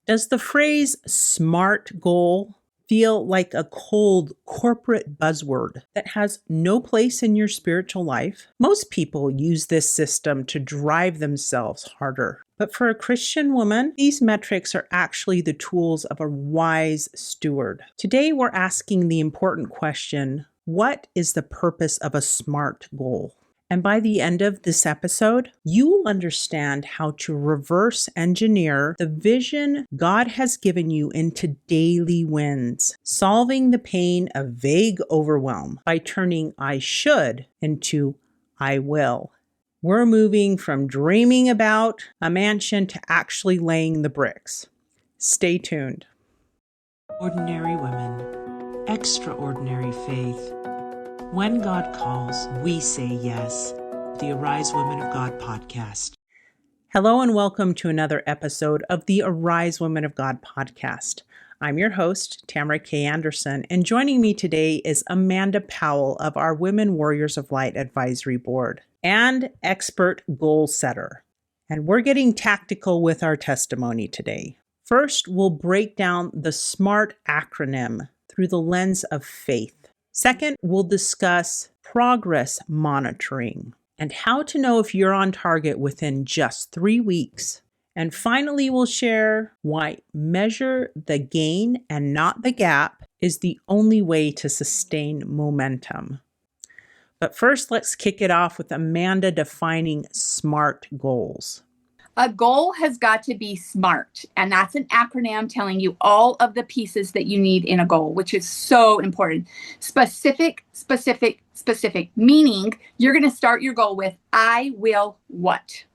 Does the phrase SMART goal feel like a cold corporate buzzword that has no place in your spiritual life? Most people use this system to drive themselves harder. But for a Christian woman, these metrics are actually the tools of a wise steward. Today, we're asking the important question, what is the purpose of a SMART goal? And by the end of this episode, you will understand how to reverse engineer the vision God has given you into daily wins, solving the pain of vague overwhelm by turning I should into I will. We're moving from dreaming about a mansion to actually laying the bricks. Stay tuned. Ordinary women, extraordinary faith. When God calls, we say yes. The Arise Women of God podcast. Hello and welcome to another episode of the Arise Women of God podcast. I'm your host, Tamara K. Anderson, and joining me today is Amanda Powell of our Women Warriors of Light Advisory Board and expert goal setter. And we're getting tactical with our testimony today. First, we'll break down the SMART acronym through the lens of faith. Second, we'll discuss progress monitoring and how to know if you're on target within just 3 weeks. And finally, we'll share why measure the gain and not the gap is the only way to sustain momentum. But first, let's kick it off with Amanda defining SMART goals. A goal has got to be SMART, and that's an acronym telling you all of the pieces that you need in a goal, which is so important. Specific, specific, specific, meaning you're going to start your goal with, I will what?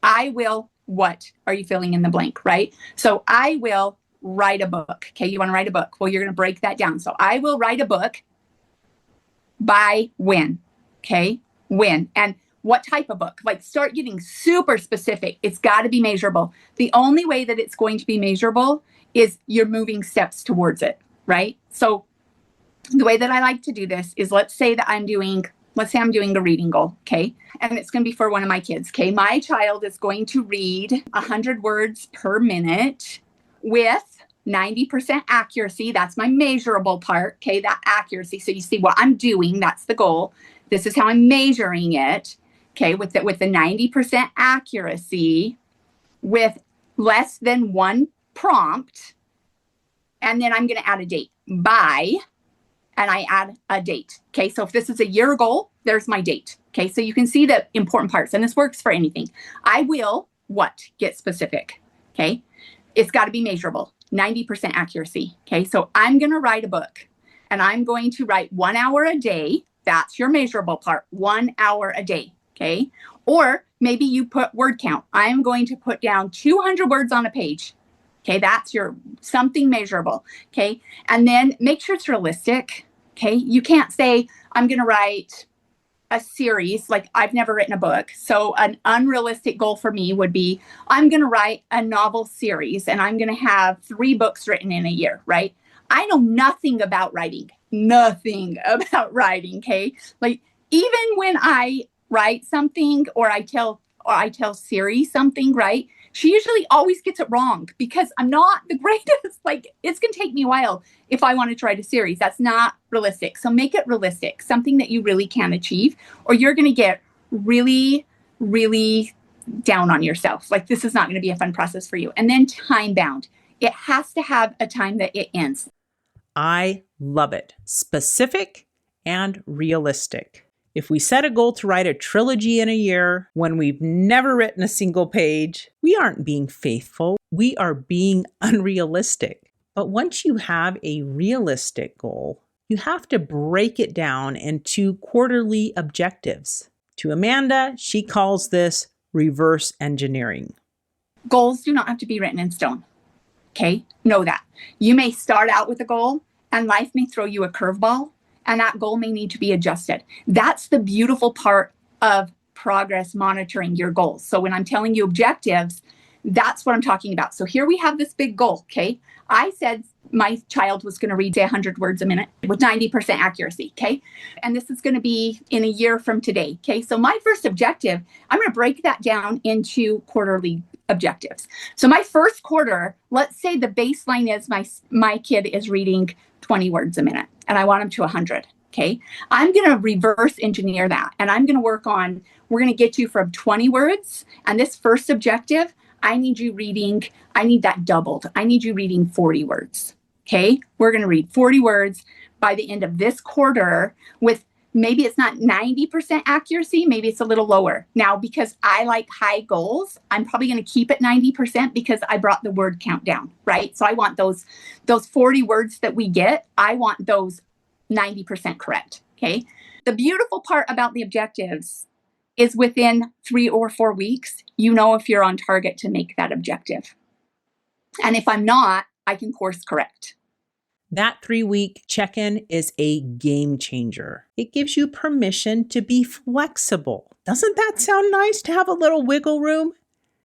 I will what? Are you filling in the blank, right? So I will write a book. Okay, you want to write a book. Well, you're going to break that down. So I will write a book by when? Okay, when? And what type of book? Like, start getting super specific. It's got to be measurable. The only way that it's going to be measurable is you're moving steps towards it, right? So the way that I like to do this is, let's say I'm doing a reading goal, okay? And it's going to be for one of my kids, okay? My child is going to read 100 words per minute with 90% accuracy. That's my measurable part, okay? That accuracy. So you see what I'm doing. That's the goal. This is how I'm measuring it. Okay, with the 90% accuracy, with less than one prompt, and then I'm going to add a date by, and I add a date. Okay, so if this is a year goal, there's my date. Okay, so you can see the important parts, and this works for anything. I will what? Get specific. Okay, it's got to be measurable, 90% accuracy. Okay, so I'm going to write a book, and I'm going to write 1 hour a day. That's your measurable part, 1 hour a day. Okay. Or maybe you put word count. I'm going to put down 200 words on a page. Okay. That's your something measurable. Okay. And then make sure it's realistic. Okay. You can't say, I'm going to write a series. Like, I've never written a book. So an unrealistic goal for me would be, I'm going to write a novel series and I'm going to have 3 books written in a year. Right. I know nothing about writing. Okay. Like, even when I write something or I tell Siri something, right? She usually always gets it wrong because I'm not the greatest. Like, it's going to take me a while if I wanted to write a series. That's not realistic. So make it realistic, something that you really can achieve, or you're going to get really, really down on yourself. Like, this is not going to be a fun process for you. And then time bound. It has to have a time that it ends. I love it. Specific and realistic. If we set a goal to write a trilogy in a year when we've never written a single page, we aren't being faithful. We are being unrealistic. But once you have a realistic goal, you have to break it down into quarterly objectives. To Amanda, she calls this reverse engineering. Goals do not have to be written in stone. Okay? Know that. You may start out with a goal and life may throw you a curveball, and that goal may need to be adjusted. That's the beautiful part of progress monitoring your goals. So when I'm telling you objectives, that's what I'm talking about. So here we have this big goal, okay? I said my child was going to read 100 words a minute with 90% accuracy, okay? And this is going to be in a year from today, okay? So my first objective, I'm going to break that down into quarterly objectives. So my first quarter, let's say the baseline is my kid is reading 20 words a minute and I want him to 100. Okay. I'm going to reverse engineer that. And I'm going to work on, we're going to get you from 20 words. And this first objective, I need that doubled. I need you reading 40 words. Okay. We're going to read 40 words by the end of this quarter with maybe it's not 90% accuracy. Maybe it's a little lower. Now, because I like high goals, I'm probably going to keep it 90% because I brought the word count down, right? So I want those 40 words that we get, I want those 90% correct. Okay. The beautiful part about the objectives is within 3 or 4 weeks, you know if you're on target to make that objective. And if I'm not, I can course correct. That 3-week check-in is a game changer. It gives you permission to be flexible. Doesn't that sound nice to have a little wiggle room?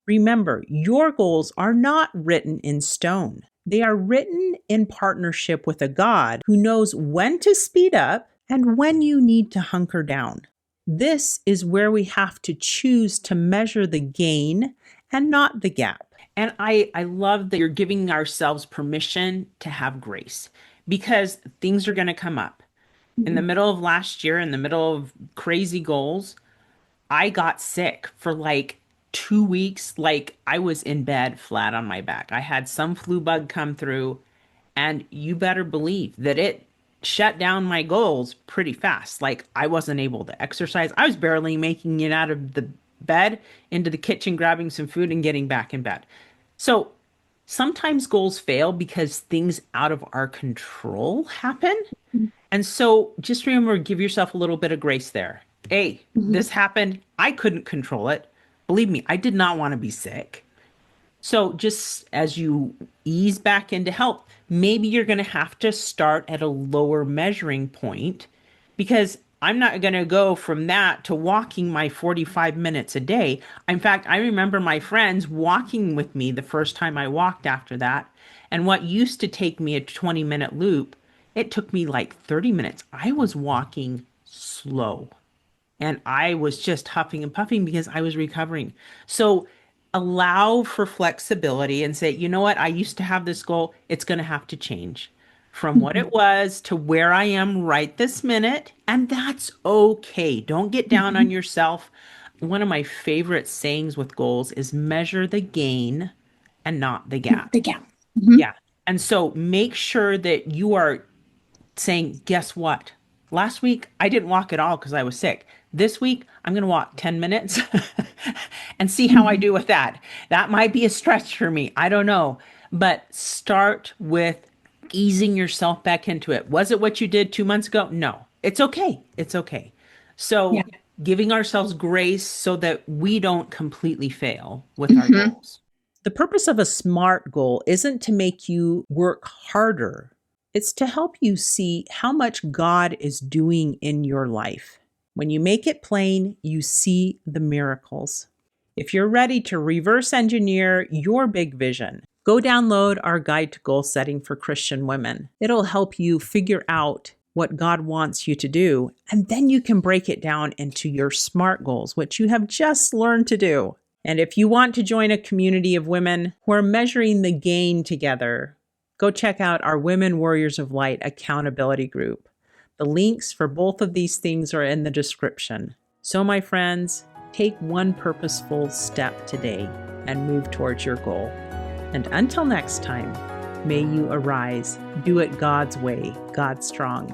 Remember, your goals are not written in stone. They are written in partnership with a God who knows when to speed up and when you need to hunker down. This is where we have to choose to measure the gain and not the gap. And I love that you're giving ourselves permission to have grace because things are going to come up. In the middle of last year, in the middle of crazy goals, I got sick for like 2 weeks. Like I was in bed flat on my back. I had some flu bug come through, and you better believe that it shut down my goals pretty fast. Like I wasn't able to exercise. I was barely making it out of the bed into the kitchen, grabbing some food and getting back in bed. So sometimes goals fail because things out of our control happen. And so just remember, give yourself a little bit of grace there. Hey, this happened. I couldn't control it. Believe me, I did not want to be sick. So just as you ease back into health, maybe you're going to have to start at a lower measuring point because I'm not going to go from that to walking my 45 minutes a day. In fact, I remember my friends walking with me the first time I walked after that. And what used to take me a 20-minute loop, it took me like 30 minutes. I was walking slow and I was just huffing and puffing because I was recovering. So allow for flexibility and say, you know what? I used to have this goal. It's going to have to change from what it was to where I am right this minute. And that's okay. Don't get down on yourself. One of my favorite sayings with goals is measure the gain and not the gap. The gap. Yeah. And so make sure that you are saying, guess what? Last week, I didn't walk at all because I was sick. This week, I'm going to walk 10 minutes and see how I do with that. That might be a stretch for me. I don't know. But start with easing yourself back into it. Was it what you did 2 months ago? No. It's okay. It's okay. So giving ourselves grace so that we don't completely fail with our goals. The purpose of a SMART goal isn't to make you work harder. It's to help you see how much God is doing in your life. When you make it plain, you see the miracles. If you're ready to reverse engineer your big vision, go download our guide to goal setting for Christian women. It'll help you figure out what God wants you to do, and then you can break it down into your SMART goals, which you have just learned to do. And if you want to join a community of women who are measuring the gain together, go check out our Women Warriors of Light accountability group. The links for both of these things are in the description. So my friends, take one purposeful step today and move towards your goal. And until next time, may you arise, do it God's way, God strong.